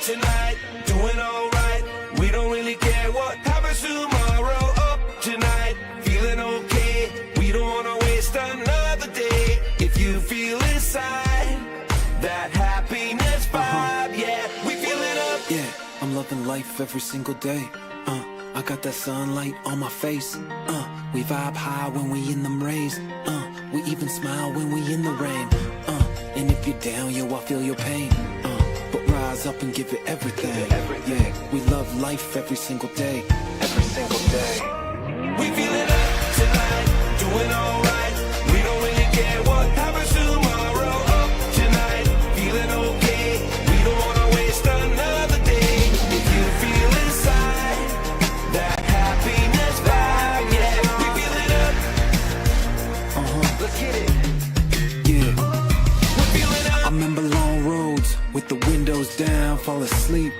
tonight, doing alright. We don't really care what happens tomorrow. Up tonight, feeling okay. We don't wanna waste another day. If you feel inside that happiness vibe, yeah, we feel it up. Yeah, I'm loving life every single day. I got that sunlight on my face. We vibe high when we in them rays. We even smile when we in the rain. And if you're down, yo, I feel your pain. But rise up and give it everything. Yeah, we love life every single day. Every single day. We feeling up tonight, doing alright. We don't really care what happens tomorrow. Up tonight, feeling okay. We don't wanna waste another day. If you feel inside that happiness vibe, yeah, we feel it up. Let's get it. Yeah, We're feeling up. I remember long roads with the windows down, fall asleep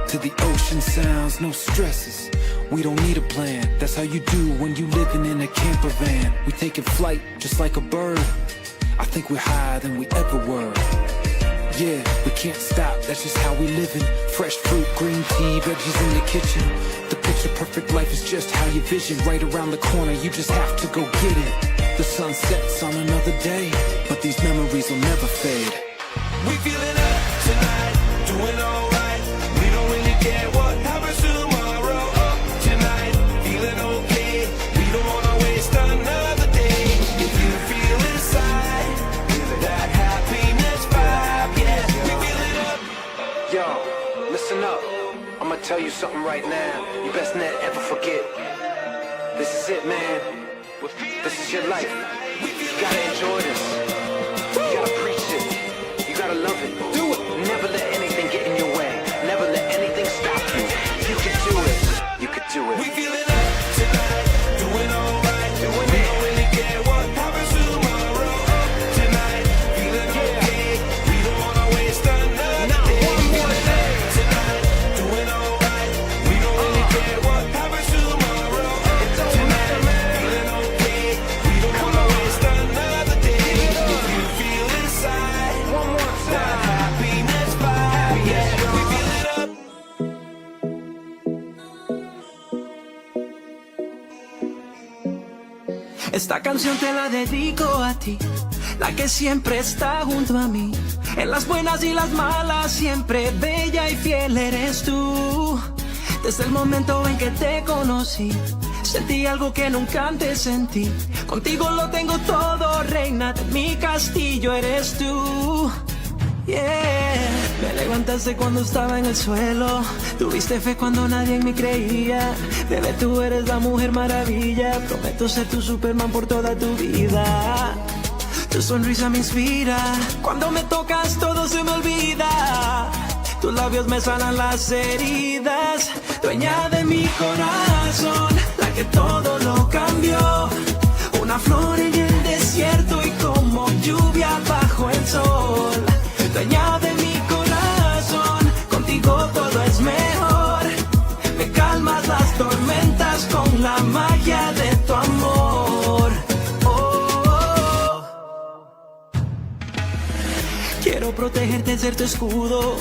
to the ocean sounds, no stresses. We don't need a plan, that's how you do when you living in a camper van. We taking flight just like a bird. I think we're higher than we ever were. Yeah, we can't stop, that's just how we living. Fresh fruit, green tea, veggies in the kitchen. The picture perfect life is just how you vision. Right around the corner, you just have to go get it. The sun sets on another day, but these memories will never fade. We feeling up tonight, doing alright. We don't really care what happens tomorrow. Up tonight, feeling okay. We don't wanna waste another day. If you feel inside that happiness vibe, yeah, we feel it up. Yo, listen up, I'ma tell you something right now. You best not ever forget. This is it, man. This is your life. You gotta enjoy this. You gotta preach it. You gotta love it. Do it. Never let anything get in your way. Never let anything stop you. You can do it. You can do it. We feeling up tonight, doing alright. We don't really care what happens tomorrow. Up tonight, feeling okay. We don't wanna waste another day. We feeling up tonight, doing alright. We don't really care what happens tomorrow. Up tonight, feeling okay. We don't wanna waste another day. If you feel inside that happiness vibe, yeah, we feel it up. Esta canción te la dedico a ti, la que siempre está junto a mí. En las buenas y las malas, siempre bella y fiel eres tú. Desde el momento en que te conocí, sentí algo que nunca antes sentí. Contigo lo tengo todo, reina de mi castillo eres tú. Yeah. Me levantaste cuando estaba en el suelo, tuviste fe cuando nadie en mí creía. Bebé, tú eres la mujer maravilla, prometo ser tu Superman por toda tu vida. Tu sonrisa me inspira, cuando me tocas todo se me olvida. Tus labios me sanan las heridas, dueña de mi corazón, la que todo lo cambió. Una flor en el desierto y como lluvia bajo el sol. Dueña de mi corazón, contigo todo es mejor. Me calmas las tormentas con la magia de tu amor. Oh. Quiero protegerte, ser tu escudo.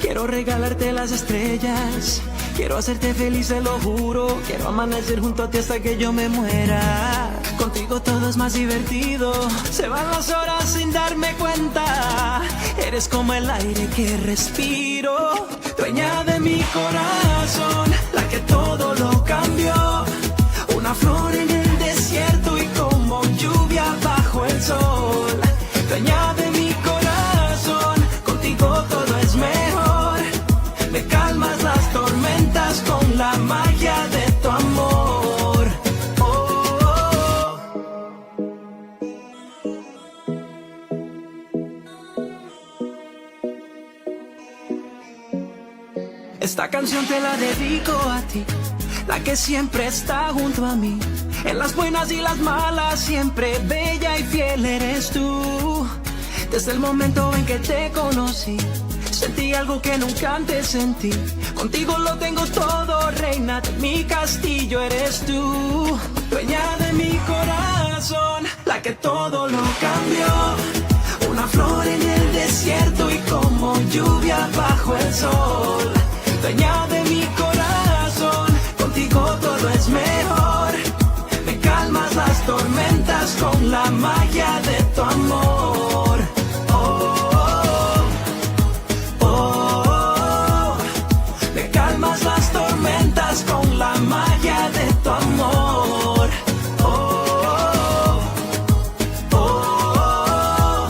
Quiero regalarte las estrellas. Quiero hacerte feliz, te lo juro. Quiero amanecer junto a ti hasta que yo me muera. Contigo todo es más divertido. Se van las horas sin darme cuenta. Eres como el aire que respiro. Dueña de mi corazón, la que todo lo cambió. Una flor en el desierto y como lluvia bajo el sol. Dueña de mi corazón, contigo todo es mejor. Me calmas las tormentas con la magia de tu amor. Oh. Esta canción te la dedico a ti, la que siempre está junto a mí. En las buenas y las malas, siempre bella y fiel eres tú. Desde el momento en que te conocí, sentí algo que nunca antes sentí. Contigo lo tengo todo, reina de mi castillo eres tú. Dueña de mi corazón, la que todo lo cambió. Una flor en el desierto y como lluvia bajo el sol. la magia de tu amor. Oh, oh, oh, me calmas las tormentas con la magia de tu amor. Oh, oh, oh,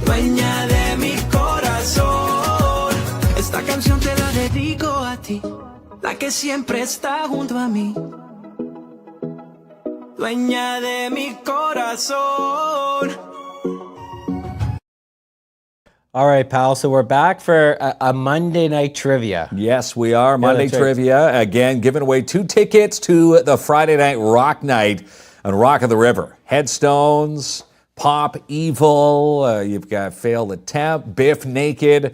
dueña de mi corazón. Esta canción te la dedico a ti, la que siempre está junto a mí. Dueña de mi corazón. All right, pal. So we're back for a Monday night trivia. Yes, we are. Monday that's right. Trivia. Again, giving away 2 tickets to the Friday Night Rock Night on Rock of the River. Headstones, Pop, Evil. You've got Failed Attempt, Biff, Naked.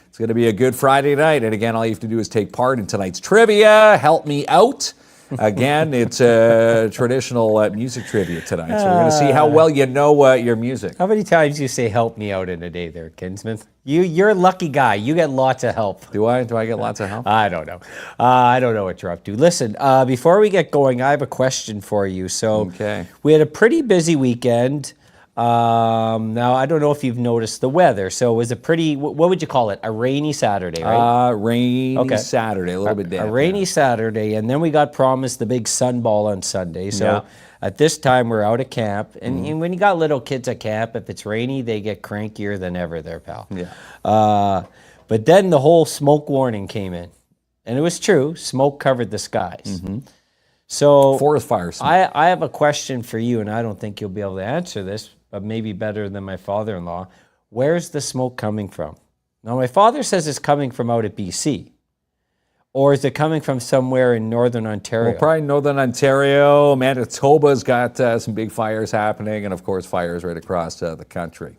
It's going to be a good Friday night. And again, all you have to do is take part in tonight's trivia. Help me out. Again, it's a traditional music trivia tonight. So we're going to see how well you know your music. How many times you say "help me out" in a day, there, Kinsman? You're a lucky guy. You get lots of help. Do I? Do I get lots of help? I don't know. I don't know what you're up to. Listen, before we get going, I have a question for you. So we had a pretty busy weekend. Now, I don't know if you've noticed the weather. So it was a pretty, what would you call it? A rainy Saturday, right? Rainy Saturday, a little bit damp. A rainy Saturday, and then we got promised the big sunball on Sunday. So at this time, we're out of camp. And when you got little kids at camp, if it's rainy, they get crankier than ever there, pal. Yeah. But then the whole smoke warning came in. And it was true. Smoke covered the skies. So Forest fires. I have a question for you, and I don't think you'll be able to answer this, but maybe better than my father-in-law. Where's the smoke coming from? Now, my father says it's coming from out at BC. Or is it coming from somewhere in Northern Ontario? Well, probably Northern Ontario. Manitoba's got some big fires happening, and of course, fires right across the country.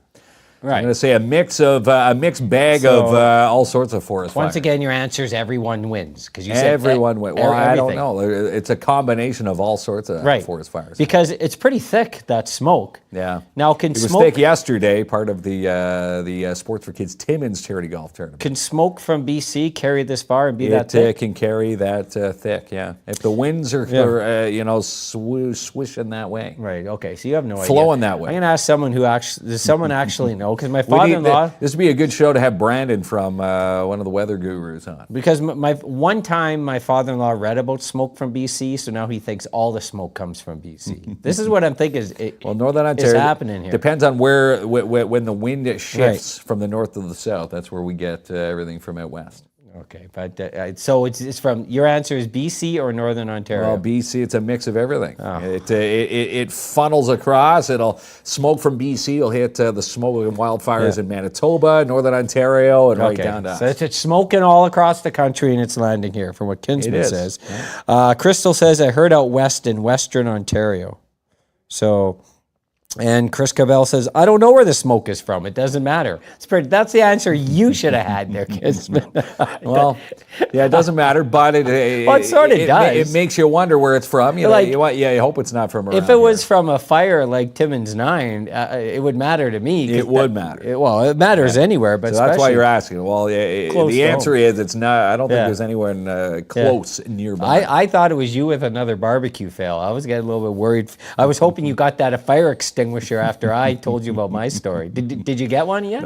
Right. I'm going to say a mixed bag of all sorts of forest fires. Once again, your answer is everyone wins. Because you said everyone wins. Well, I don't everything. know. It's a combination of all sorts of forest fires. Because it's pretty thick, that smoke. Yeah. Now, can it was smoke... thick yesterday, part of the Sports for Kids Timmins charity golf tournament. Can smoke from BC carry this far and be that thick? It can carry that thick, yeah. If the winds are, swishing that way. Right, okay, so you have no idea. Flowing that way. I'm going to ask someone who actually, does someone actually know? Because my father-in-law... This would be a good show to have Brandon from one of the weather gurus on. Because one time my father-in-law read about smoke from BC, so now he thinks all the smoke comes from BC. This is what I'm thinking Northern Ontario is happening here. Depends on where when the wind shifts from the north to the south. That's where we get everything from out west. Okay, but so it's from, your answer is BC or Northern Ontario? Well, BC, it's a mix of everything. Oh. It funnels across. It'll smoke from BC. It'll hit the smoke and wildfires in Manitoba, Northern Ontario, and right down to us. So it's smoking all across the country, and it's landing here, from what Kinsman says. Crystal says, I heard out west in Western Ontario. So... And Chris Cavell says, I don't know where the smoke is from. It doesn't matter. That's the answer you should have had there, kids. Well, yeah, it doesn't matter, but it sort of does. It makes you wonder where it's from. You hope it's not from around If it was from a fire like Timmins 9, it would matter to me. It would matter. It matters anywhere, but so that's why you're asking. Well, the answer is it's not. I don't think there's anyone close nearby. I thought it was you with another barbecue fail. I was getting a little bit worried. I was hoping you got that a fire extinguisher after I told you about my story. Did you get one yet?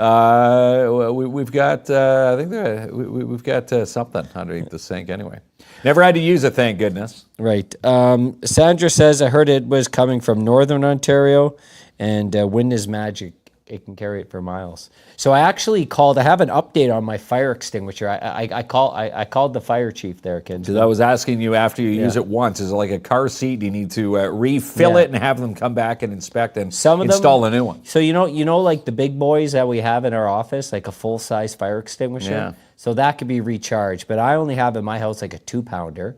We've got. I think we've got something underneath the sink anyway. Never had to use it, thank goodness. Right. Sandra says, I heard it was coming from Northern Ontario, and wind is magic. It can carry it for miles. So I actually called. I have an update on my fire extinguisher. I called the fire chief there, kids. Because I was asking you after you use it once, is it like a car seat? Do you need to refill it and have them come back and inspect and install a new one? So you know, like the big boys that we have in our office, like a full-size fire extinguisher. Yeah. So that could be recharged. But I only have in my house like a 2-pounder,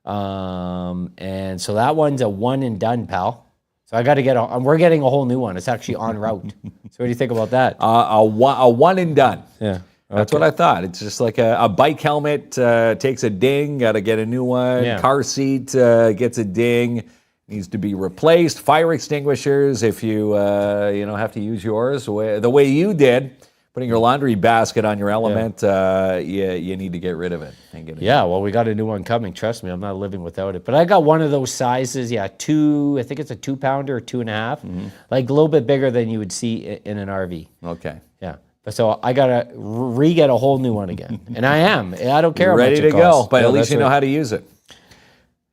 and so that one's a one and done, pal. So I got to we're getting a whole new one. It's actually en route. So what do you think about that? A one and done. Yeah. That's what I thought. It's just like a bike helmet takes a ding, got to get a new one. Yeah. Car seat gets a ding, needs to be replaced. Fire extinguishers, if you have to use yours the way you did, putting your laundry basket on your element, you need to get rid of it. And get it Well, we got a new one coming. Trust me, I'm not living without it. But I got one of those sizes, I think it's a 2-pounder or 2.5, like a little bit bigger than you would see in an RV. Okay. Yeah. So I got to re-get a whole new one again. And I am. I don't care You're how much ready to it go, costs. but Yeah, at least that's you know right. how to use it.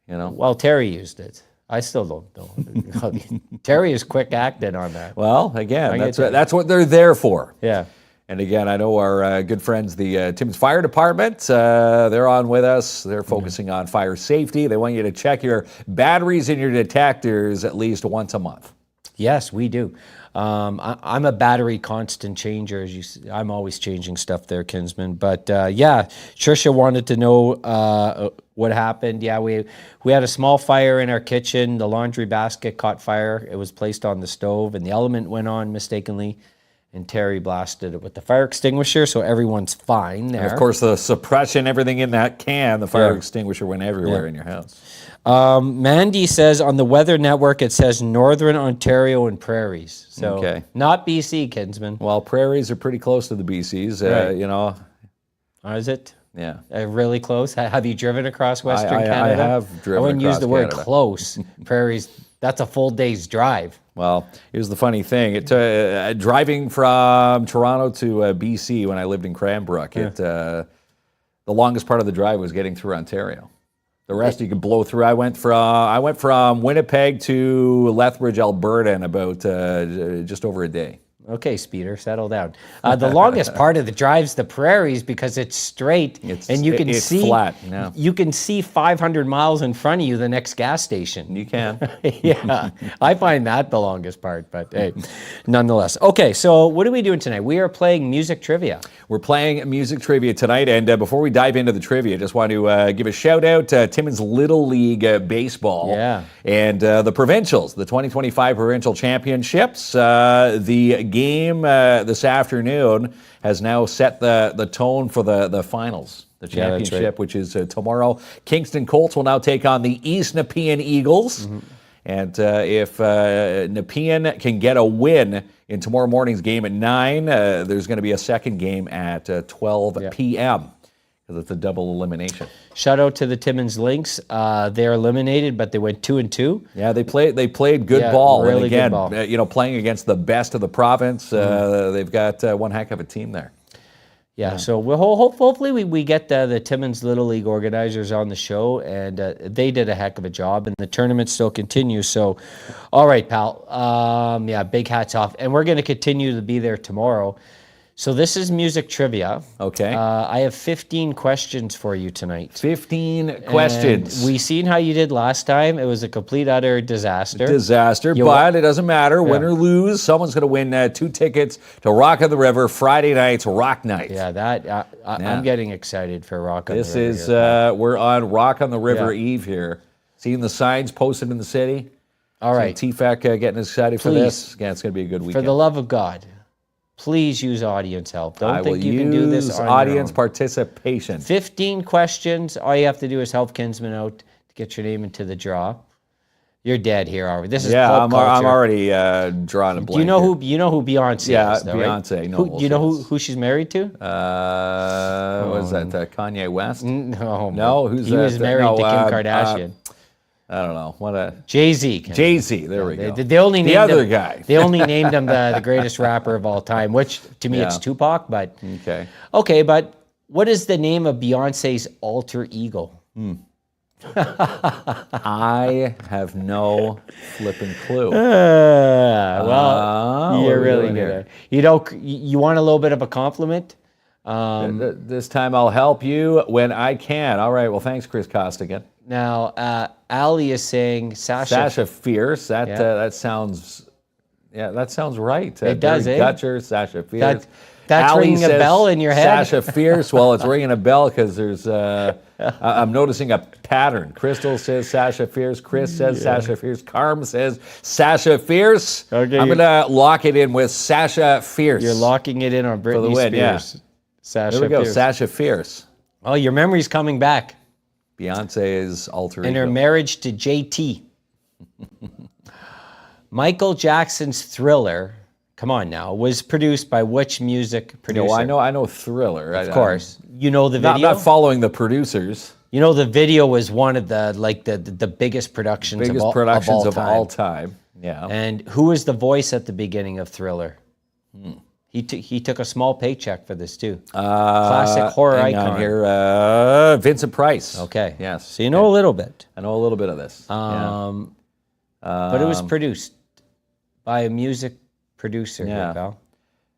You know. Well, Terry used it. I still don't know. Terry is quick acting on that. Well, again, get that's what they're there for. Yeah. And again, I know our good friends, the Timmins Fire Department, they're on with us. They're focusing on fire safety. They want you to check your batteries and your detectors at least once a month. Yes, we do. I'm a battery constant changer. As you see, I'm always changing stuff there, Kinsman. But Trisha wanted to know what happened. Yeah, we had a small fire in our kitchen. The laundry basket caught fire. It was placed on the stove, and the element went on mistakenly. And Terry blasted it with the fire extinguisher, so everyone's fine there. And of course, the suppression, everything in that can, the fire extinguisher went everywhere in your house. Mandy says on the Weather Network, it says Northern Ontario and prairies. So not BC, Kinsman. Well, prairies are pretty close to the BCs, Right. you know. Oh, is it? Yeah. Really close? Have you driven across Western Canada? I have driven I wouldn't use across the word Canada. close. Prairies, that's a full day's drive. Well, here's the funny thing. Driving from Toronto to BC when I lived in Cranbrook, the longest part of the drive was getting through Ontario. The rest you could blow through. I went from Winnipeg to Lethbridge, Alberta in about just over a day. Okay, Speeder, settle down. The longest part of the drive's the prairies because it's straight and you can it's see flat. Yeah. You can see 500 miles in front of you the next gas station. You can. Yeah, I find that the longest part, but hey, nonetheless. Okay, so what are we doing tonight? We are playing music trivia. We're playing music trivia tonight, and before we dive into the trivia, I just want to give a shout out to Timmins Little League Baseball. Yeah. And the provincials, the 2025 provincial championships. The game this afternoon has now set the tone for the finals, the championship, right. which is tomorrow. Kingston Colts will now take on the East Nepean Eagles. And if Nepean can get a win in tomorrow morning's game at 9, there's going to be a second game at 12 p.m. because it's a double elimination. Shout out to the Timmins Lynx. They're eliminated, but they went 2-2. Yeah, they played good ball. Really and again, good ball. Playing against the best of the province, they've got one heck of a team there. Yeah, so we'll hopefully we get the Timmins Little League organizers on the show, and they did a heck of a job, and the tournament still continues. So, all right, pal. Big hats off. And we're going to continue to be there tomorrow. So this is music trivia. Okay. I have 15 questions for you tonight. 15 questions. And we seen how you did last time. It was a complete, utter disaster. But it doesn't matter. Win or lose, someone's going to win 2 tickets to Rock on the River Friday night's Rock Night. Yeah, I'm getting excited for Rock on the River. This is, we're on Rock on the River Eve here. Seeing the signs posted in the city. All right. TFAC getting excited for this. Again, it's going to be a good weekend. For the love of God, please use audience help. Don't think you can do this on your audience own. participation. 15 questions. All you have to do is help Kinsman out to get your name into the draw. You're dead here, are we? This is pop culture. I'm already drawing a blank. Do you know who Beyonce is? Though, Beyonce. Right? No, Do you know who she's married to? What is that? Kanye West? No. Who's he that? was married to Kim Kardashian. I don't know. Jay-Z. Jay-Z. There we go. They only named the other him, guy. They only named him the greatest rapper of all time, which to me it's Tupac. But okay, but what is the name of Beyonce's alter ego? I have no flipping clue. You're really good. You want a little bit of a compliment? This time I'll help you when I can. All right. Well, thanks, Chris Costigan. Now, Ali is saying Sasha Fierce. That sounds right. It does, eh? Gutcher, Sasha Fierce. That's Ali ringing a bell in your head? Sasha Fierce. Well, it's ringing a bell because there's. I'm noticing a pattern. Crystal says Sasha Fierce. Chris says Sasha Fierce. Carm says Sasha Fierce. Okay, I'm gonna lock it in with Sasha Fierce. You're locking it in on Britney for the win. Spears. Yeah. Sasha There we go. Fierce. Sasha Fierce. Oh, your memory's coming back. Beyonce's alter And ego. her marriage to JT. Michael Jackson's Thriller Come on now. Was produced by which music producer? No, I know Thriller. Of course. You know the I'm video? not following the producers. You know the video was one of the biggest productions Biggest of all, productions of all time. Yeah. And who was the voice at the beginning of Thriller? He took a small paycheck for this too. Classic horror hang on icon. here, Vincent Price. Okay. Yes. So you know a little bit. I know a little bit of this. But it was produced by a music producer, Yeah. here, pal.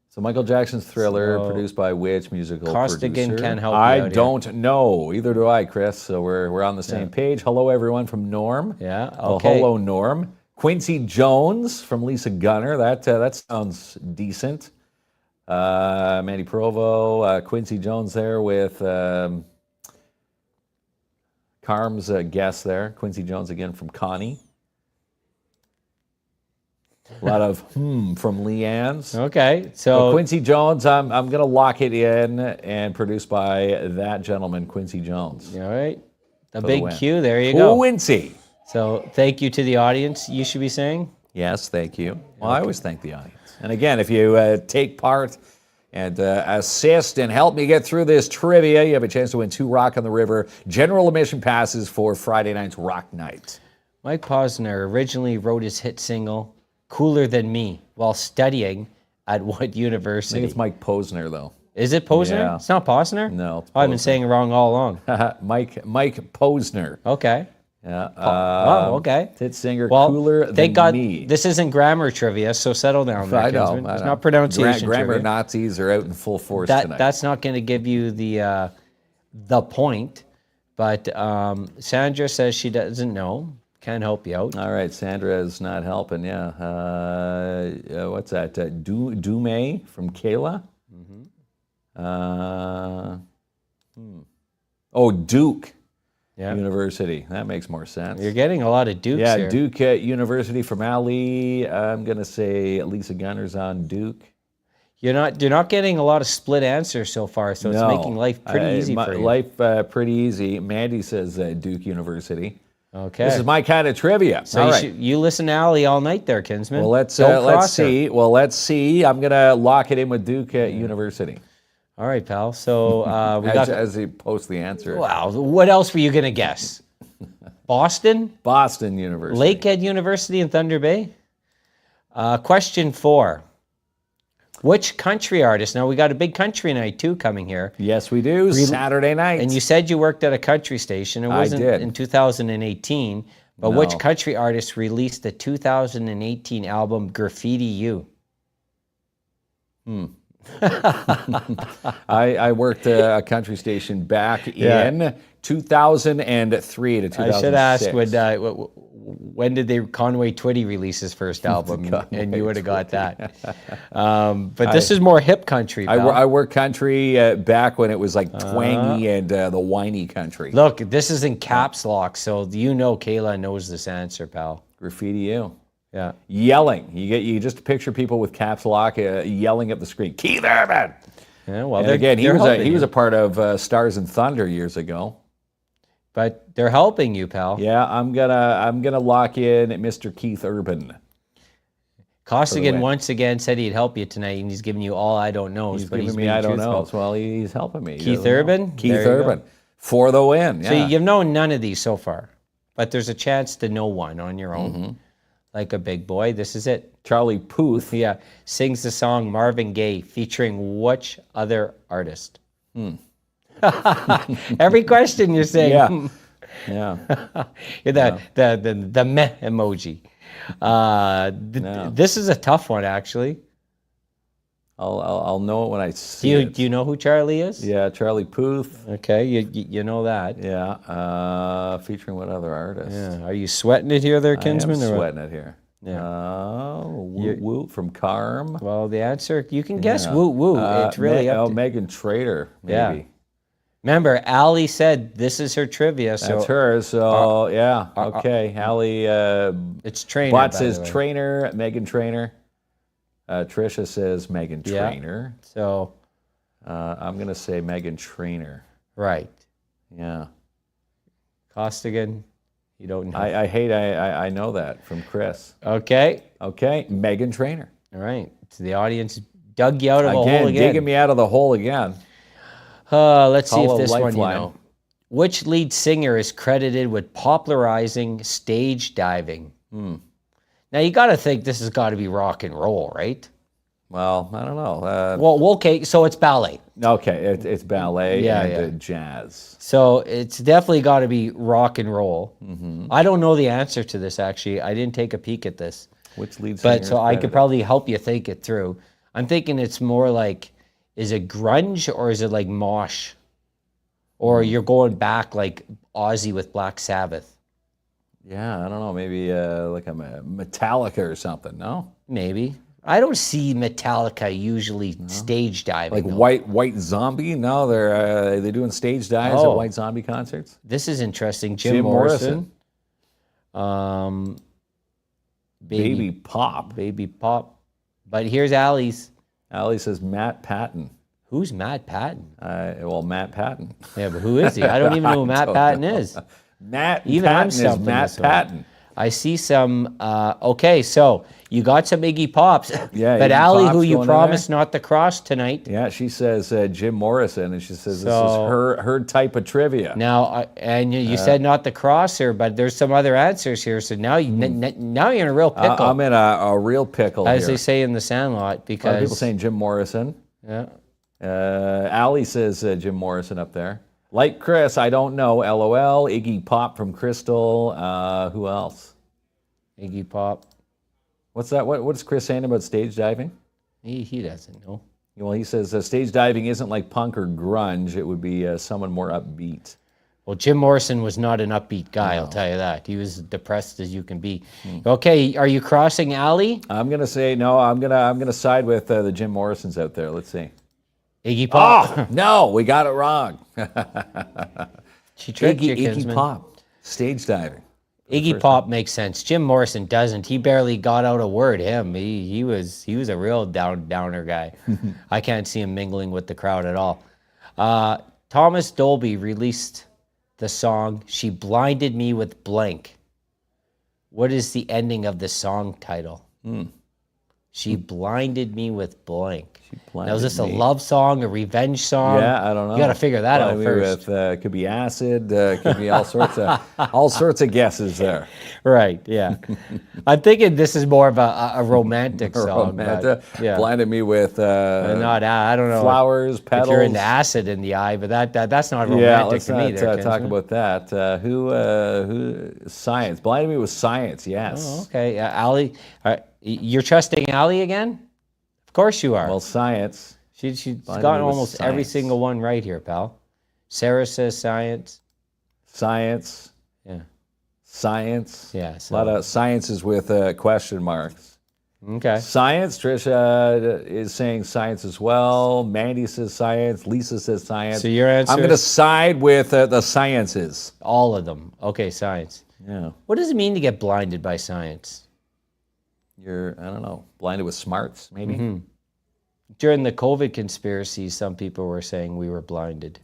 So Michael Jackson's Thriller, So, produced by which musical Costigan producer? can't help you I out here. don't know. Either do I, Chris. So we're on the same page. Hello, everyone from Norm. Yeah, Well, okay. hello, Norm. Quincy Jones from Lisa Gunner. That sounds decent. Mandy Provo, Quincy Jones there with Carm's guest there. Quincy Jones again from Connie. A lot of from Leanne's. Okay. So So Quincy Jones, I'm going to lock it in, and produced by that gentleman, Quincy Jones. all right. The the big win. Q, there you go. Quincy. So thank you to the audience, you should be saying. Yes, thank you. Well, I always thank the audience. And again, if you take part and assist and help me get through this trivia, you have a chance to win 2 Rock on the River general admission passes for Friday night's Rock Night. Mike Posner originally wrote his hit single, Cooler Than Me, while studying at what I think university? it's Mike Posner, though. Is it Posner? Yeah. It's not Posner? No, it's Oh, I've been Posner. saying it wrong all along. Mike Posner. Okay. Yeah. Oh, okay. Hit singer, Well, Cooler Than thank God Me. this isn't grammar trivia, so settle down there, I know. Kinsman. I It's know. not pronunciation Grammar trivia. Nazis are out in full force tonight. That's not going to give you the point. But Sandra says she doesn't know. Can't help you out. All right, Sandra is not helping. Yeah. What's that? Dume from Kayla. Oh, Duke Yeah. University. That makes more sense. You're getting a lot of Dukes Yeah, here. Duke University from Ali. I'm gonna say Lisa Gunner's on Duke. You're not getting a lot of split answers so far, so it's No. making life pretty easy for you. Life pretty easy. Mandy says Duke University. Okay. This is my kind of trivia. so All you, right. you listen to Allie all night there, Kinsman. Well, let's Don't cross her. see. Well, let's see. I'm gonna lock it in with Duke University All right, pal. So we got. as he posts the answer. Wow. What else were you going to guess? Boston? Boston University. Lakehead University in Thunder Bay? Question 4. Which country artist? Now, we got a big country night, too, coming here. Yes, we do. Saturday night. And you said you worked at a country station. It wasn't did. in 2018. But which No. country artist released the 2018 album Graffiti You? I worked a country station back in 2003 to 2006. I should ask when did Conway Twitty release his first album, and you would have got that. But this is more hip country, pal. I worked country back when it was like twangy and the whiny country. Look, this is in caps lock, so you know Kayla knows this answer, pal. Graffiti you. Yeah. Yelling. You just picture people with caps lock yelling at the screen. Keith Urban. Yeah, well, And again, he they're was helping a you. part of Stars and Thunder years ago. But they're helping you, pal. Yeah, I'm gonna lock in Mr. Keith Urban. Costigan win. once again said he'd help you tonight, and he's giving you all I don't know. He's but giving he's me being I don't know. truthful. Well, he's helping me. Keith You know. Urban? Keith There you Urban go. for the win. So Yeah. you've known none of these so far, but there's a chance to know one on your own. Mm-hmm. Like a big boy, this is it. Charlie Puth. Yeah, sings the song Marvin Gaye featuring which other artist? Every question you're saying. Yeah. Yeah. The meh emoji. This is a tough one, actually. I'll know it when I see it. Do you know who Charlie is? Yeah, Charlie Puth. Okay, you know that. Yeah. Featuring what other artist? Yeah. Are you sweating it here, there, Kinsman? I am or what? sweating it here. Yeah. Woot Woot from Carm. Well, the answer you can guess. Yeah. Woo woo. It's really up to. Megan Trader, maybe. Yeah. Remember, Allie said this is her trivia, so That's hers. So yeah, okay. Allie it's Trainer. Bot by says the way. Trainer, Megan Trainer. Trisha says Megan Yeah. Trainer. So I'm gonna say Megan Trainer. right, Yeah. Costigan. You don't know. I know that from Chris. Okay. Okay, Megan Trainer. All right. So the audience dug you out of a hole again. Digging me out of the hole again. Let's see Call if a this one you lifeline. know. Which lead singer is credited with popularizing stage diving? Now, you got to think this has got to be rock and roll, right? Well, I don't know. Well, okay, so it's ballet. Okay, it's ballet Yeah, and jazz. So it's definitely got to be rock and roll. I don't know the answer to this, actually. I didn't take a peek at this. Which lead singer? But so I could probably help you think it through. I'm thinking it's more like, is it grunge or is it like mosh? Or you're going back like Ozzy with Black Sabbath? Yeah, I don't know. Maybe like a Metallica or something. No, Maybe. I don't see Metallica usually stage diving. like though. White Zombie. No, they're doing stage dives at Oh. White Zombie concerts. This is interesting. Jim Morrison. Morrison. Baby Pop. Baby Pop. But here's Allie's. Ali says Matt Patton. Who's Matt Patton? Well, Matt Patton. Yeah, but who is he? I don't even know who Matt Patton is. Matt Even I'm Patton is stumping Matt this one. Patton. I see some, okay, so you got some Iggy Pops. Yeah, but Iggy Allie, Pop's who you going in promised not to cross tonight. Yeah, she says Jim Morrison, and she says this So- is her type of trivia. Now, and you said not to cross her, but there's some other answers here. So now, now you're in a real pickle, I'm in a real pickle as here. they say in the Sandlot, A lot of because people saying Jim Morrison. yeah. Ali says Jim Morrison up there. Like Chris, I don't know. LOL. Iggy Pop from Crystal. Who else? Iggy Pop. What's that? What's Chris saying about stage diving? He doesn't know. Well, he says stage diving isn't like punk or grunge. It would be someone more upbeat. Well, Jim Morrison was not an upbeat guy, I'll tell you that. He was depressed as you can be. Okay, are you crossing Allie? I'm gonna say no. I'm gonna side with the Jim Morrisons out there. Let's see. Iggy Pop. Oh no, we got it wrong. She tricked you, Iggy Kinsman. Pop, stage diving. Iggy Pop makes sense. Jim Morrison doesn't. He barely got out a word. Him, he was a real downer guy. I can't see him mingling with the crowd at all. Thomas Dolby released the song "She Blinded Me with Blank." What is the ending of the song title? She blinded me with blank. Now, is this a love song, a revenge song? Yeah, I don't know. You got to figure that out Maybe first. With, could be acid. Could be all sorts of guesses there. Right, yeah. I'm thinking this is more of a romantic song. Romantic. But, yeah. Blinded me with Not, I don't know. flowers, petals. If you're into acid in the eye, but that's not romantic Yeah, let's to me. not There, talk Kinsman. about that. Who? Science. Blinded me with science. Yes. Oh, okay, Allie, you're trusting Allie again? Of course you are. Well, science. She's Blinded gotten me with almost every science. single one right here, pal. Sarah says science. Science. Yeah. Science. Yeah. A lot of sciences with question marks. Okay. Science. Trisha is saying science as well. Mandy says science. Lisa says science. So your answer I'm going to is side with the sciences. all of them. Okay, science. Yeah. What does it mean to get blinded by science? You're, I don't know, blinded with smarts, maybe? During the COVID conspiracy, some people were saying we were blinded.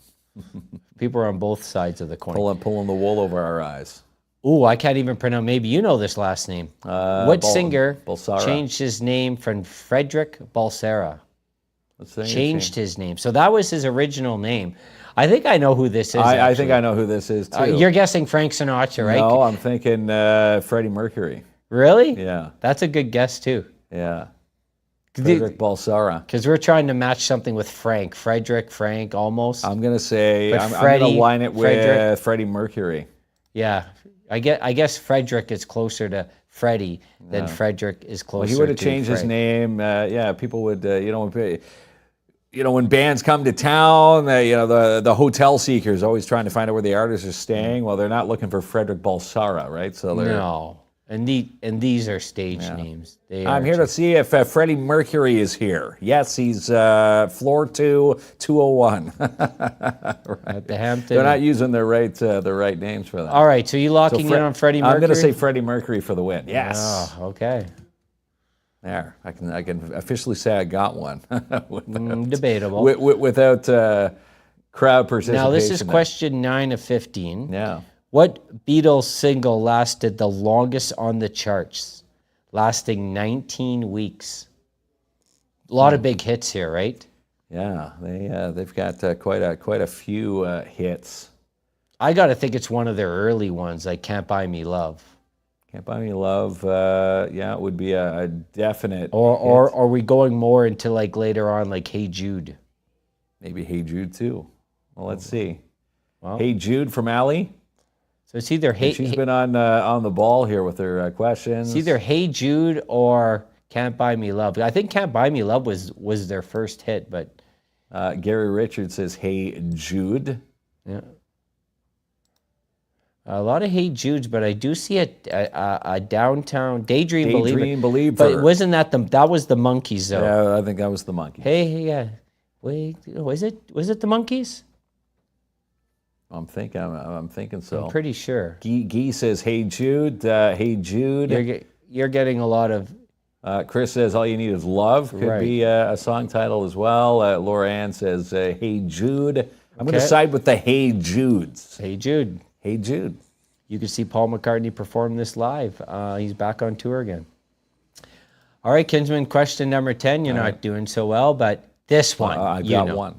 People are on both sides of the coin. Pulling the wool over our eyes. Ooh, I can't even pronounce. Maybe you know this last name. What singer Balsara. changed his name from Frederick Balsara? What's the name? Changed his name. So that was his original name. I think I know who this is. I think I know who this is, too. You're guessing Frank Sinatra, right? No, I'm thinking Freddie Mercury. Really? Yeah, That's a good guess, too. yeah. Frederick Balsara. Because we're trying to match something with Frank. Frederick, Frank, almost. I'm going to say, But I'm going Freddie- to line it with Frederick? Freddie Mercury. Yeah. I guess Frederick is closer to Freddie than Frederick is closer to He would have changed his Frank. name. Yeah, people would, when bands come to town, the hotel seekers always trying to find out where the artists are staying. Well, they're not looking for Frederick Balsara, right? So they're. No. And these are stage names. I'm here to see if Freddie Mercury is here. Yes, he's floor 2, 201. at the Hampton. They're not using the right names for that. All right, so you locking in on Freddie Mercury? I'm going to say Freddie Mercury for the win. Yes. Oh, okay. There, I can officially say I got one. Debatable. Without crowd participation. Now, this is there. question 9 of 15. Yeah. What Beatles single lasted the longest on the charts, lasting 19 weeks? A lot of big hits here, right? Yeah, they've got quite a few hits. I got to think it's one of their early ones, like Can't Buy Me Love. Can't Buy Me Love, it would be a definite Or hit. are we going more into like later on, like Hey Jude? Maybe Hey Jude too. Well, let's see. Well, Hey Jude from Allie. so it's either She's been on the ball here with her questions. It's either Hey Jude or Can't Buy Me Love. I think Can't Buy Me Love was their first hit, but Gary Richards says Hey Jude. yeah. A lot of Hey Judes, but I do see a downtown Daydream Believer. But wasn't that was the Monkees though? Yeah, I think that was the Monkees. Hey, yeah. Wait, was it the Monkees? I'm thinking so. I'm pretty sure. Guy says Hey Jude. Hey Jude. You're getting a lot of. Chris says All You Need Is Love. Could Right. be a song title as well. Laura Ann says Hey Jude. I'm going to Okay. side with the Hey Judes. Hey Jude. Hey Jude. You can see Paul McCartney perform this live. He's back on tour again. All right, Kinsman, question number 10. You're not doing so well, but this one. I you got know. one.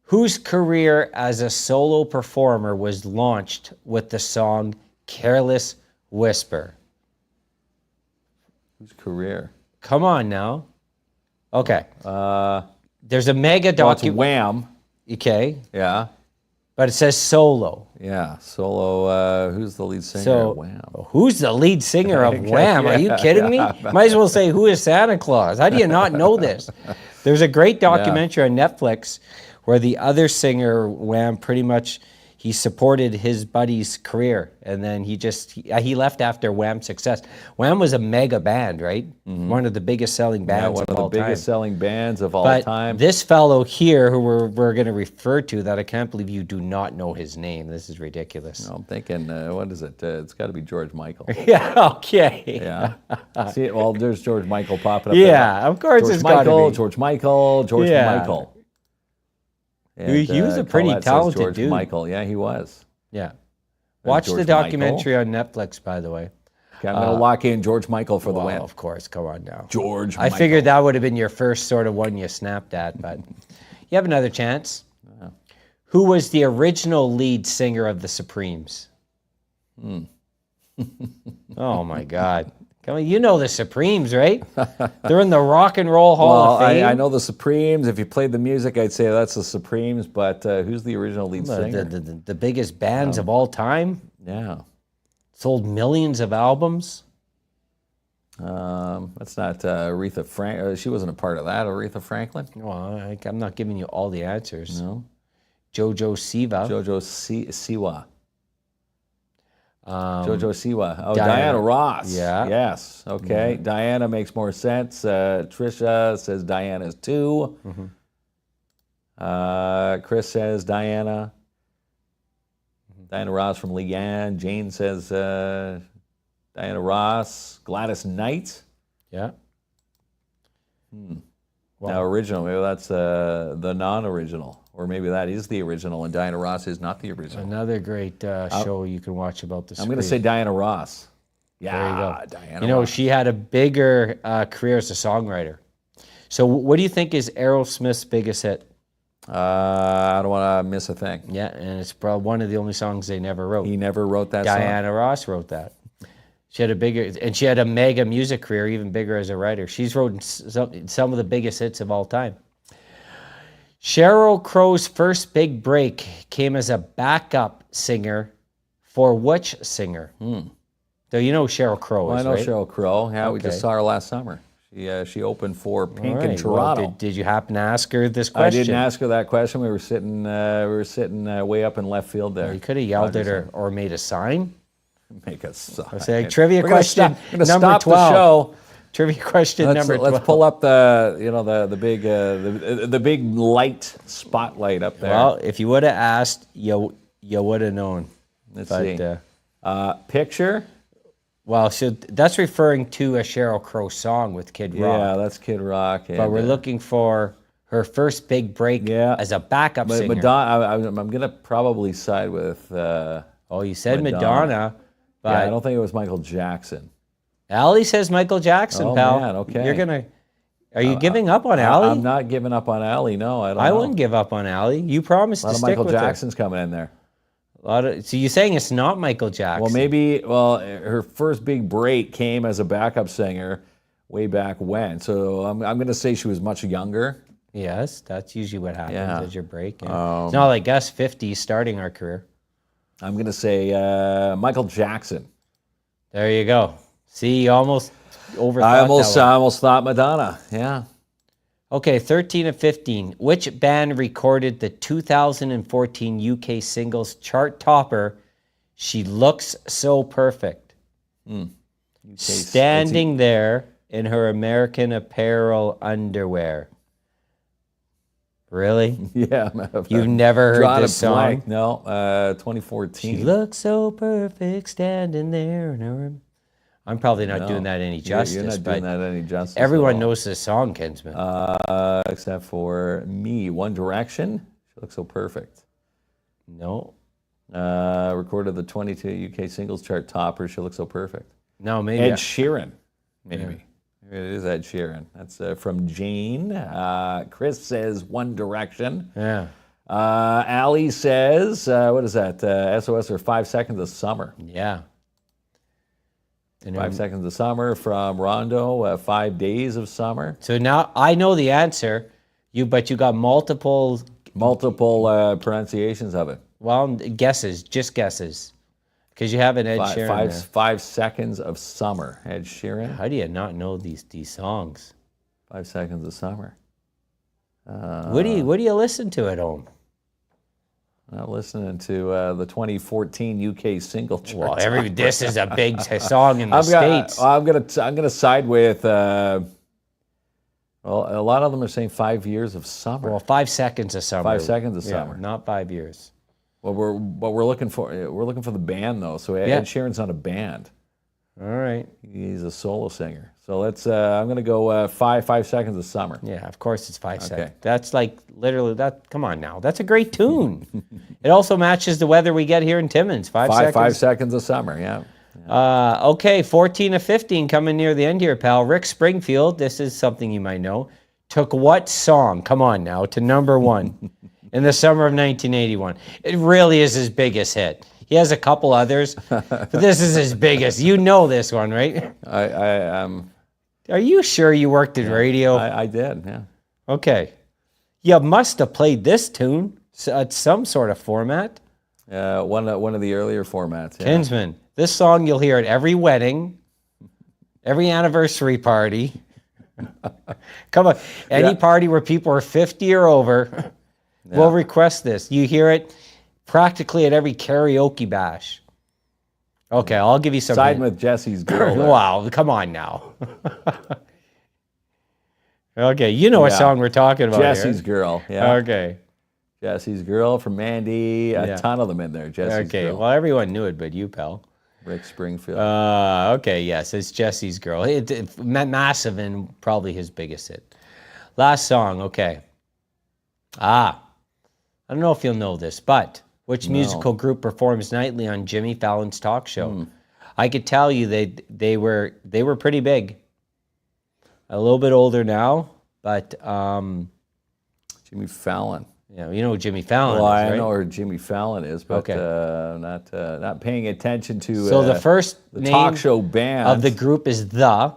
Whose career as a solo performer was launched with the song Careless Whisper? Whose career? Come on now. Okay. There's a mega Well, it's document. Wham. Okay. Yeah. But it says solo. Yeah. Solo. Who's the lead singer So, of Wham? who's the lead singer of Wham? Are you kidding me? Might as well say, who is Santa Claus? How do you not know this? There's a great documentary on Netflix where the other singer, Wham, pretty much, he supported his buddy's career. And then he left after Wham's success. Wham was a mega band, right? One of the biggest selling bands One of all of the biggest time. selling bands of all But time. this fellow here, who we're going to refer to, that I can't believe you do not know his name. This is ridiculous. I'm thinking, what is it? It's got to be George Michael. Yeah, okay. Yeah. See, well, there's George Michael popping up. Yeah, of course it's gotta be. George Michael. Yeah. And, He was a pretty Colette says talented George dude. Michael. Yeah, he was. Yeah. Watch George the documentary on Netflix, by the way. Okay, I'm going to lock in George Michael for the Well, win. of course, come on now. George I Michael. figured that would have been your first sort of one you snapped at, but you have another chance. Who was the original lead singer of the Supremes? Oh my God. Come on, you know the Supremes, right? They're in the Rock and Roll Hall of Fame. I know the Supremes. If you played the music, I'd say that's the Supremes, but who's the original lead singer? The biggest bands of all time. Yeah. Sold millions of albums. That's not Aretha Franklin. She wasn't a part of that. Aretha Franklin? Well, I'm not giving you all the answers. No. Jojo Siva. Jojo Siwa. Jojo Siwa. Oh, Diana. Diana Ross. Yeah. Yes. Okay. Diana makes more sense. Trisha says Diana's 2. Chris says Diana. Diana Ross from Leanne. Jane says Diana Ross. Gladys Knight. Yeah. Now, original. Maybe that's the non-original. Or maybe that is the original and Diana Ross is not the original. Another great show you can watch about the I'm going to Supremes. say Diana Ross. Yeah, There you go. Diana You know, Ross. she had a bigger career as a songwriter. So what do you think is Aerosmith's biggest hit? I don't want to miss a thing. Yeah, and it's probably one of the only songs they never wrote. He never wrote that song. Diana Ross wrote that. She had she had a mega music career, even bigger as a writer. She's wrote some of the biggest hits of all time. Sheryl Crow's first big break came as a backup singer for which singer? So you know Sheryl Crow Well, is, I know right? Sheryl Crow. Yeah, we Okay. just saw her last summer. She opened for Pink All in right, well, Toronto. did you happen to ask her this I question? didn't ask her that question. We were sitting way up in left field there. You could have yelled at her or made a sign. Make us sign. Say, trivia We're gonna question We're gonna number stop 12. the show. Trivia question number 12. Let's pull up the big light spotlight up there. Well, if you would have asked, you would have known. Let's But, see. Picture. Well, so that's referring to a Sheryl Crow song with Kid Rock. Yeah, that's Kid Rock. But we're looking for her first big break as a backup But singer. Madonna, I'm gonna probably side with. Oh, you said Madonna, but Yeah, I don't think it was Michael Jackson. Allie says Michael Jackson, Oh, pal. man, okay. You're gonna. Are you giving up on I'm Allie? not giving up on Allie. No, I don't. I know. wouldn't give up on Allie. You promised A lot to of stick Michael with Jackson's coming in there. So you're saying it's not Michael Jackson? Well, maybe. Well, her first big break came as a backup singer way back when. So I'm going to say she was much younger. Yes, that's usually what happens Yeah. as your break. Yeah. It's not like us 50 starting our career. I'm going to say Michael Jackson. There you go. See, you almost overthought I almost that one. thought Madonna. Yeah. Okay, 13 of 15. Which band recorded the 2014 UK singles chart topper, She Looks So Perfect? Standing there in her American Apparel underwear. Really? Yeah. You've never heard Drawn this a blank. song? No, 2014. She looks so perfect standing there in her... I'm probably not doing that any justice. You're not but doing that any justice. everyone at all. knows this song, Kinsman. Except for me. One Direction. She looks so perfect. No. Recorded the 22 UK singles chart topper. She looks so perfect. No, maybe. Ed Sheeran. Maybe. It is Ed Sheeran. That's from Jane. Chris says One Direction. Yeah. Ali says, what is that? SOS or 5 Seconds of Summer. Yeah. 5 Seconds of Summer from Rondo. 5 Days of Summer. So now I know the answer, but you got multiple, Pronunciations of it. well, guesses, just guesses. Because you have an Ed Sheeran there. 5 Seconds of Summer. Ed Sheeran. How do you not know these songs? 5 Seconds of Summer. What do you listen to at home? I'm listening to the 2014 UK single chart. Well, this is a big song in the States. I'm gonna side with. Well, a lot of them are saying 5 years of summer. Well, 5 seconds of summer. 5 seconds of Yeah, summer. not 5 years. Well, we're looking for the band though. So Ed Sheeran's not a band. All right. He's a solo singer. So let's. I'm gonna go 5 seconds of summer. Yeah, of course it's 5 seconds. That's like literally that. Come on now, that's a great tune. It also matches the weather we get here in Timmins. 5 seconds. 5 seconds of summer. Yeah. Okay, 14 of 15 coming near the end here, pal. Rick Springfield, this is something you might know, took what song, come on now, to number one in the summer of 1981? It really is his biggest hit. He has a couple others, but this is his biggest. You know this one, right? I Are you sure you worked in radio? I did. Yeah. Okay. You must have played this tune at some sort of format. One of the earlier formats. Yeah. Kinsman, this song you'll hear at every wedding, every anniversary party. Come on, any party where people are 50 or over will request this. You hear it practically at every karaoke bash. Okay, I'll give you some. Siding with Jesse's Girl. there. Wow, come on now. Okay, you know what song we're talking about Jesse's here. Girl. Yeah. Okay. Jesse's Girl from Mandy. A ton of them in there. Jesse's Okay, Girl. well, everyone knew it but you, pal. Rick Springfield. Okay, yes, it's Jesse's Girl. It's massive and probably his biggest hit. Last song, okay. I don't know if you'll know this, but which musical group performs nightly on Jimmy Fallon's talk show? I could tell you they were pretty big. A little bit older now, but Jimmy Fallon. you know who Jimmy Fallon Well, is, I right? know who Jimmy Fallon is, but not paying attention to. So the first the name talk show band of the group is The,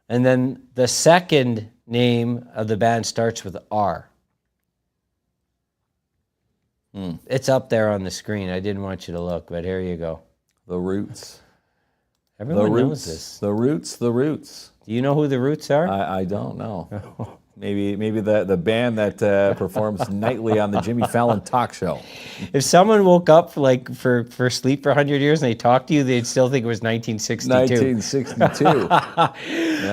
and then the second name of the band starts with R. It's up there on the screen. I didn't want you to look, but here you go. The Roots. Everyone knows this. The Roots. The Roots. Do you know who the Roots are? I don't know. Maybe the band that performs nightly on the Jimmy Fallon talk show. If someone woke up for sleep for 100 years and they talked to you, they'd still think it was 1962. 1962.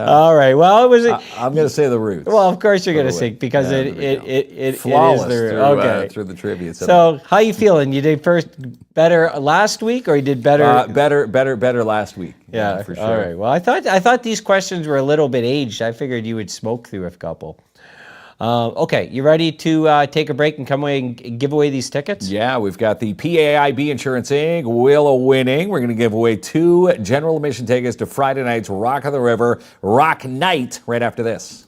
All right. Well, it was. I'm going to say the Roots. Well, of course you're going to say because Yeah, it flawless is the through the trivia. So how you feeling? You did better last week, or you did better? Better last week. Yeah, for sure. All right. Well, I thought these questions were a little bit aged. I figured you would smoke through a couple. Okay, you ready to take a break and come away and give away these tickets? Yeah, we've got the PAIB Insurance Inc. Wheel of Winning. We're going to give away 2 general admission tickets to Friday night's Rock of the River Rock Night right after this.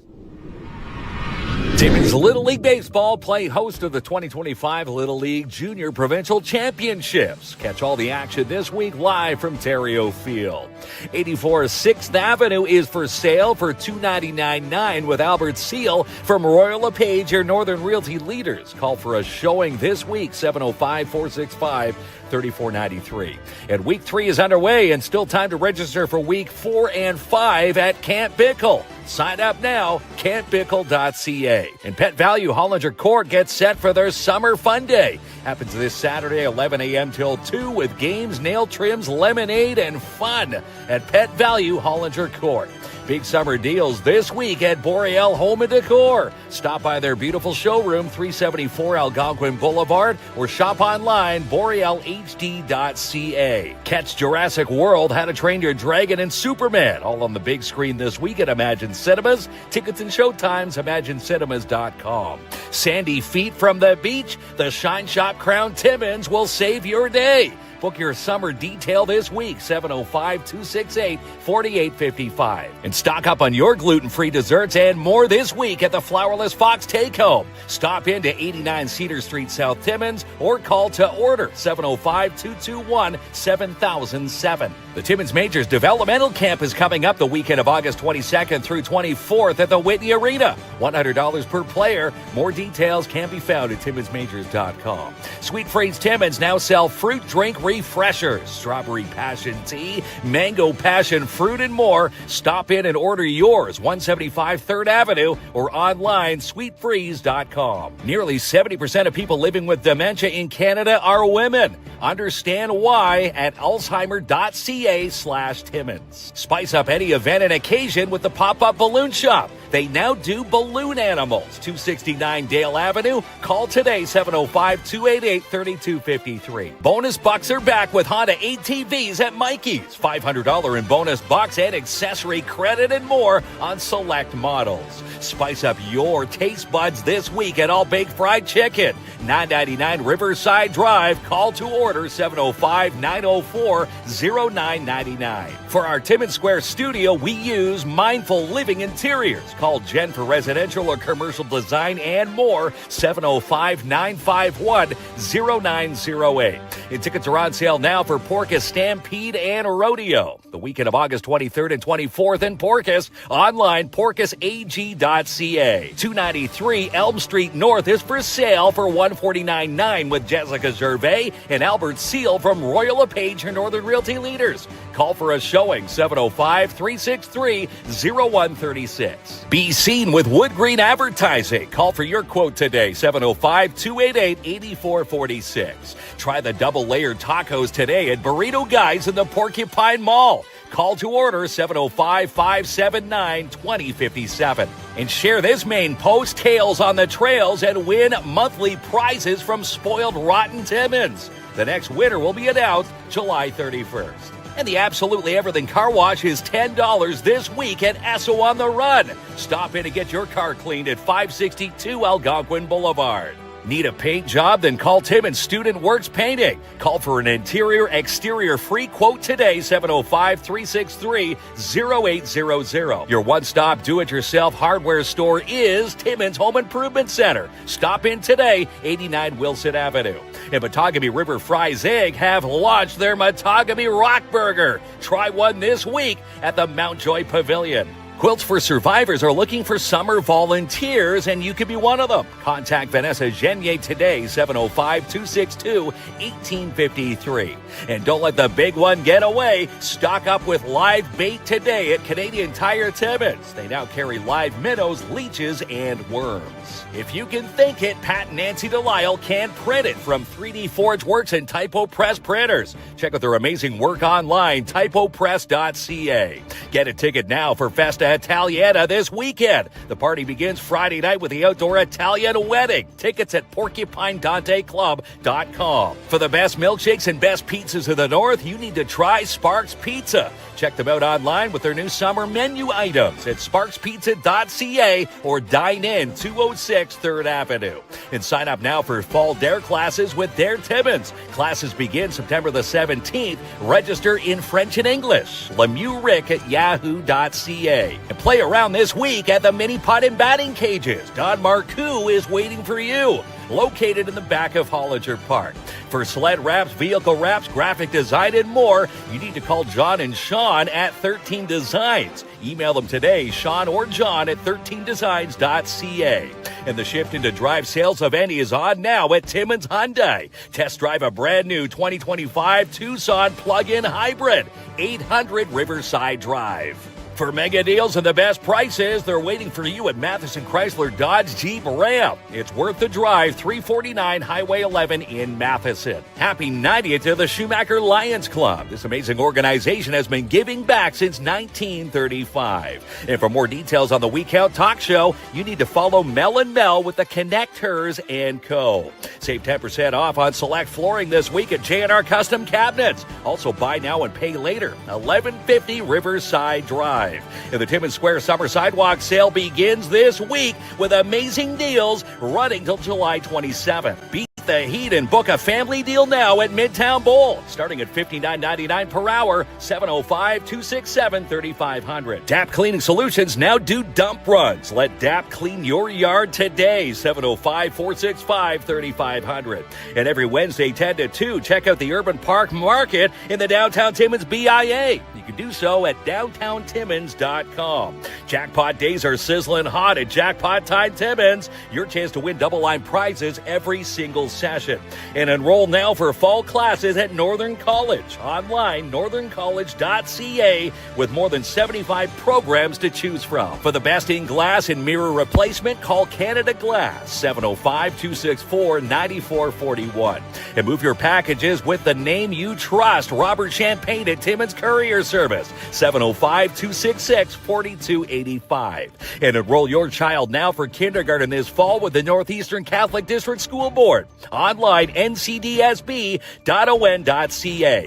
Timmins Little League Baseball play host of the 2025 Little League Junior Provincial Championships. Catch all the action this week live from Terrio Field. 84 6th Avenue is for sale for $299.9 with Albert Seal from Royal LePage, your Northern Realty leaders. Call for a showing this week, 705-465-3493. And week 3 is underway and still time to register for week 4 and 5 at Camp Bickle. Sign up now, campbickle.ca. And Pet Value Hollinger Court gets set for their Summer Fun Day. Happens this Saturday, 11 a.m. till 2 with games, nail trims, lemonade, and fun at Pet Value Hollinger Court. Big summer deals this week at Boreal Home and Decor. Stop by their beautiful showroom, 374 Algonquin Boulevard, or shop online, borealhd.ca. Catch Jurassic World, How to Train Your Dragon, and Superman, all on the big screen this week at Imagine Cinemas. Tickets and showtimes, imaginecinemas.com. Sandy feet from the beach, the Shine Shop Crown Timmins will save your day. Book your summer detail this week, 705-268-4855. And stock up on your gluten-free desserts and more this week at the Flourless Fox Take Home. Stop in to 89 Cedar Street, South Timmins, or call to order, 705-221-7007. The Timmins Majors Developmental Camp is coming up the weekend of August 22nd through 24th at the Whitney Arena. $100 per player. More details can be found at TimminsMajors.com. Sweet Freeze Timmins now sell fruit drink refreshers, strawberry passion tea, mango passion fruit, and more. Stop in and order yours, 175 3rd Avenue, or online, sweetfreeze.com. Nearly 70% of people living with dementia in Canada are women. Understand why at alzheimer.ca/Timmins. Spice up any event and occasion with the pop-up balloon shop. They now do balloon animals. 269 Dale Avenue. Call today, 705-288-3253. Bonus bucks are back with Honda ATVs at Mikey's. $500 in bonus bucks and accessory credit and more on select models. Spice up your taste buds this week at All Baked Fried Chicken. $9.99 Riverside Drive. Call to order, 705-904-0999. For our Timmins Square studio, we use Mindful Living Interiors. Call Jen for residential or commercial design and more, 705-951-0908. And tickets are on sale now for Porpoise Stampede and Rodeo. The weekend of August 23rd and 24th in Porpoise. Online, porpoiseag.ca. 293 Elm Street North is for sale for $149.9 with Jessica Gervais and Albert Seal from Royal LePage, your Northern Realty leaders. Call for a showing, 705-363-0136. Be seen with Wood Green Advertising. Call for your quote today, 705-288-8446. Try the double-layered tacos today at Burrito Guys in the Porcupine Mall. Call to order, 705-579-2057. And share this main post, Tales on the Trails, and win monthly prizes from Spoiled Rotten Timmins. The next winner will be announced July 31st. And the Absolutely Everything Car Wash is $10 this week at Esso on the Run. Stop in and get your car cleaned at 562 Algonquin Boulevard. Need a paint job? Then call Timmins Student Works Painting. Call for an interior-exterior free quote today, 705-363-0800. Your one-stop do-it-yourself hardware store is Timmins Home Improvement Center. Stop in today, 89 Wilson Avenue. And Matagami River Fries Egg have launched their Matagami Rock Burger. Try one this week at the Mount Joy Pavilion. Quilts for Survivors are looking for summer volunteers, and you could be one of them. Contact Vanessa Genier today, 705-262-1853. And don't let the big one get away. Stock up with live bait today at Canadian Tire Timmins. They now carry live minnows, leeches, and worms. If you can think it, Pat and Nancy Delisle can print it from 3D Forge Works and Typo Press printers. Check out their amazing work online, typopress.ca. Get a ticket now for Festa Italiana this weekend. The party begins Friday night with the outdoor Italian wedding. Tickets at PorcupineDanteClub.com. For the best milkshakes and best pizzas of the North, you need to try Sparks Pizza. Check them out online with their new summer menu items at sparkspizza.ca or dine in 206 3rd Avenue. And sign up now for fall DARE classes with DARE Timmins. Classes begin September the 17th. Register in French and English. LemieuxRick at yahoo.ca. And play around this week at the mini putt and batting cages. Don Marcoux is waiting for you. Located in the back of Hollinger Park. For sled wraps, vehicle wraps, graphic design, and more, you need to call John and Sean at 13 Designs. Email them today, Sean or John at 13designs.ca. And the shift into drive sales event is on now at Timmins Hyundai. Test drive a brand new 2025 Tucson plug-in hybrid, 800 Riverside Drive. For mega deals and the best prices, they're waiting for you at Matheson Chrysler Dodge Jeep Ram. It's worth the drive, 349 Highway 11 in Matheson. Happy 90th to the Schumacher Lions Club. This amazing organization has been giving back since 1935. And for more details on the We Count Talk Show, you need to follow Mel and Mel with the Connectors & Co. Save 10% off on select flooring this week at J&R Custom Cabinets. Also buy now and pay later, 1150 Riverside Drive. And the Timmins Square Summer Sidewalk Sale begins this week with amazing deals running till July 27th. Beat the heat and book a family deal now at Midtown Bowl. Starting at $59.99 per hour, 705-267-3500. DAP Cleaning Solutions now do dump runs. Let DAP clean your yard today, 705-465-3500. And every Wednesday, 10 to 2, check out the Urban Park Market in the Downtown Timmins BIA. You can do so at downtowntimmins.com. Jackpot days are sizzling hot at Jackpot Time Timmins. Your chance to win double line prizes every single session. And enroll now for fall classes at Northern College. Online, northerncollege.ca, with more than 75 programs to choose from. For the best in glass and mirror replacement, call Canada Glass, 705-264-9441. And move your packages with the name you trust, Robert Champagne at Timmins Courier Service, 705-266-4285. And enroll your child now for kindergarten this fall with the Northeastern Catholic District School Board. Online, ncdsb.on.ca.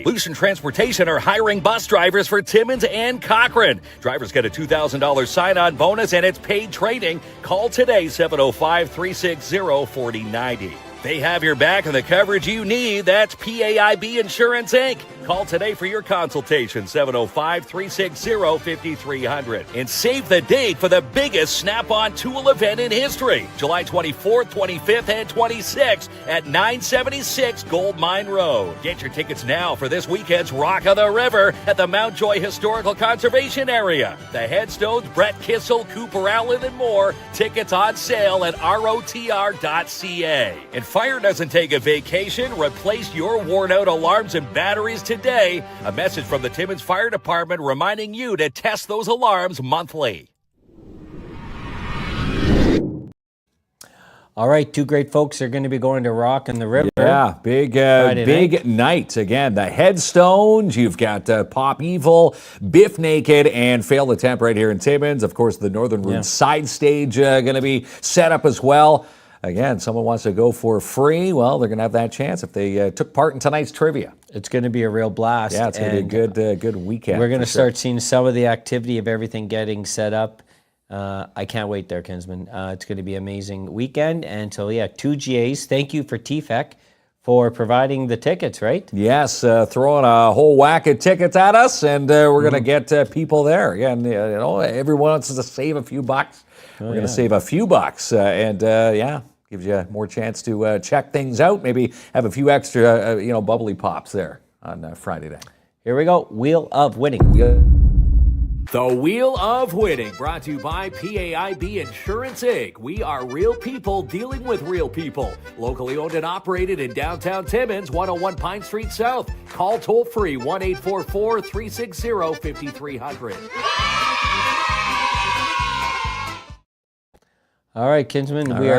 Lucian Transportation are hiring bus drivers for Timmins and Cochrane. Drivers get a $2,000 sign-on bonus and it's paid training. Call today, 705-360-4090. They have your back and the coverage you need. That's PAIB Insurance, Inc. Call today for your consultation, 705-360-5300. And save the date for the biggest Snap-on tool event in history, July 24th, 25th, and 26th at 976 Gold Mine Road. Get your tickets now for this weekend's Rock of the River at the Mount Joy Historical Conservation Area. The Headstones, Brett Kissel, Cooper Allen, and more. Tickets on sale at ROTR.ca. And fire doesn't take a vacation. Replace your worn-out alarms and batteries today. A message from the Timmins Fire Department reminding you to test those alarms monthly. All right, two great folks are going to be going to Rock in the River. Yeah, big night. Again, the Headstones. You've got Pop Evil, Biff Naked, and Fail the Temp right here in Timmins. Of course, the Northern Route side stage going to be set up as well. Again, someone wants to go for free. Well, they're going to have that chance if they took part in tonight's trivia. It's going to be a real blast. Yeah, it's going to be a good weekend. We're going to start seeing some of the activity of everything getting set up. I can't wait there, Kinsman. It's going to be an amazing weekend. And so, yeah, 2 GAs. Thank you for TFEC for providing the tickets, right? Yes, throwing a whole whack of tickets at us, and we're going to get people there. Again, everyone wants to save a few bucks. We're going to save a few bucks, gives you more chance to check things out. Maybe have a few extra, bubbly pops there on Friday night. Here we go. Wheel of Winning. The Wheel of Winning, brought to you by PAIB Insurance, Inc. We are real people dealing with real people. Locally owned and operated in downtown Timmins, 101 Pine Street South. Call toll-free 1-844-360-5300. All right, Kinsman, we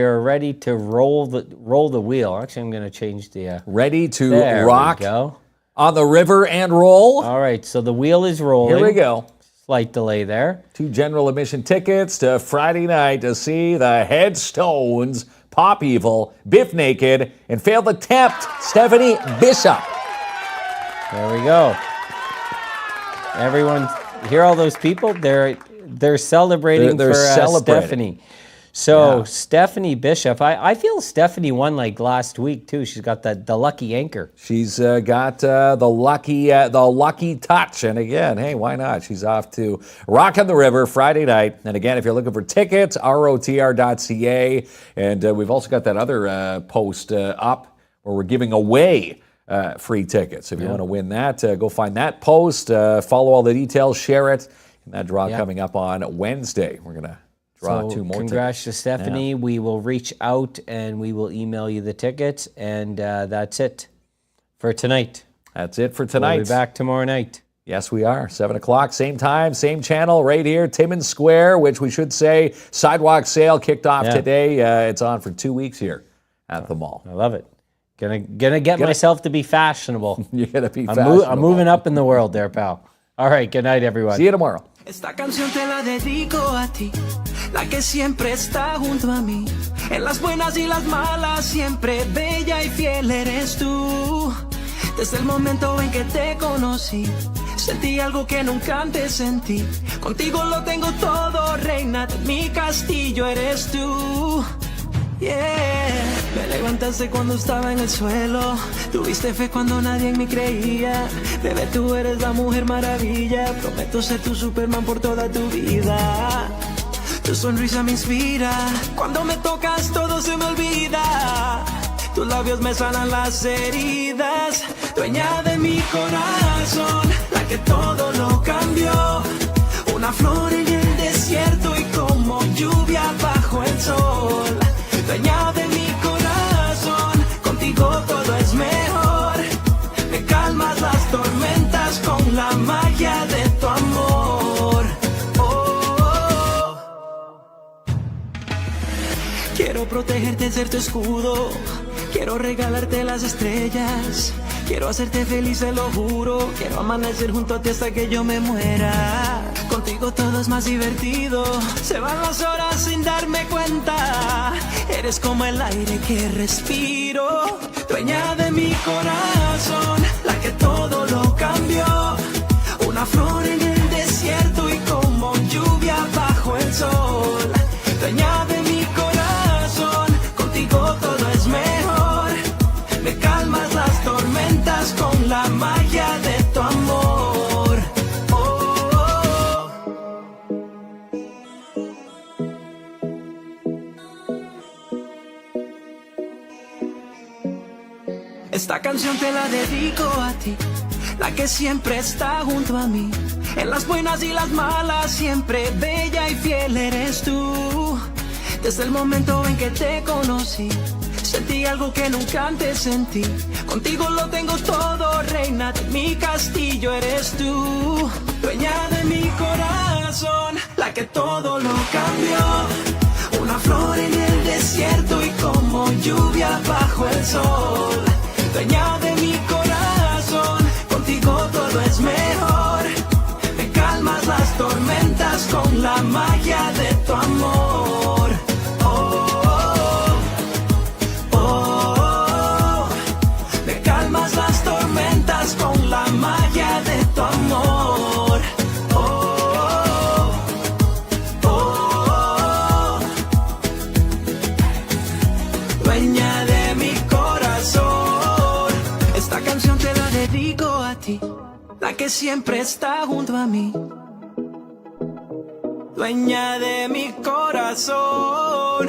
are ready to roll the wheel. Actually, I'm going to change the ready to there rock we go. On the river and roll. All right, so the wheel is rolling. Here we go. Slight delay there. 2 general admission tickets to Friday night to see the Headstones, Pop Evil, Biff Naked, and Fail the Tempt, Stephanie Bishop. There we go. Everyone, hear all those people? They're celebrating They're for celebrating. Stephanie. So Yeah. Stephanie Bishop, I feel Stephanie won like last week too. She's got the lucky anchor. She's got the lucky touch, and again, hey, why not? She's off to Rockin' the River Friday night, and again, if you're looking for tickets, ROTR.ca, and we've also got that other post up where we're giving away free tickets. If you want to win that, go find that post, follow all the details, share it, and that draw coming up on Wednesday. We're gonna draw So 2 more congrats tickets. to Stephanie. We will reach out and we will email you the tickets, and that's it for tonight. That's it for tonight. We'll be back tomorrow night. Yes, we are. 7 o'clock, same time, same channel, right here, Timmins Square, which we should say sidewalk sale kicked off today. It's on for 2 weeks here at the mall. I love it. Gonna get myself to be fashionable. You're gonna be fashionable. I'm moving up in the world there, pal. All right, good night, everyone. See you tomorrow. Esta canción te la dedico a ti, la que siempre está junto a mí. En las buenas y las malas, siempre bella y fiel eres tú. Desde el momento en que te conocí, sentí algo que nunca antes sentí. Contigo lo tengo todo, reina de mi castillo eres tú. Yeah. Me levantaste cuando estaba en el suelo. Tuviste fe cuando nadie en mí creía. Bebé, tú eres la mujer maravilla. Prometo ser tu Superman por toda tu vida. Tu sonrisa me inspira. Cuando me tocas todo se me olvida. Tus labios me sanan las heridas. Dueña de mi corazón, la que todo lo cambió. Una flor en el desierto y como lluvia bajo el sol. Dueña de mi corazón, contigo todo es mejor. Me calmas las tormentas con la magia de tu amor. Oh. Quiero protegerte, ser tu escudo. Quiero regalarte las estrellas. Quiero hacerte feliz, te lo juro. Quiero amanecer junto a ti hasta que yo me muera. Contigo todo es más divertido. Se van las horas sin darme cuenta. Eres como el aire que respiro. Dueña de mi corazón, la que todo lo cambió. Una flor en el desierto y como lluvia bajo el sol. Dueña de mi corazón, contigo todo es mejor. Me calmas las tormentas con la magia de tu amor. Oh. Esta canción te la dedico a ti, la que siempre está junto a mí. En las buenas y las malas, siempre bella y fiel eres tú. Desde el momento en que te conocí, sentí algo que nunca antes sentí. Contigo lo tengo todo, reina de mi castillo eres tú. Dueña de mi corazón, la que todo lo cambió. Una flor en el desierto y como lluvia bajo el sol. Dueña de mi corazón, contigo todo es mejor. Me calmas las tormentas con la magia de tu amor. Con la magia de tu amor. Oh, oh, oh. Dueña de mi corazón. Esta canción te la dedico a ti, la que siempre está junto a mí. Dueña de mi corazón.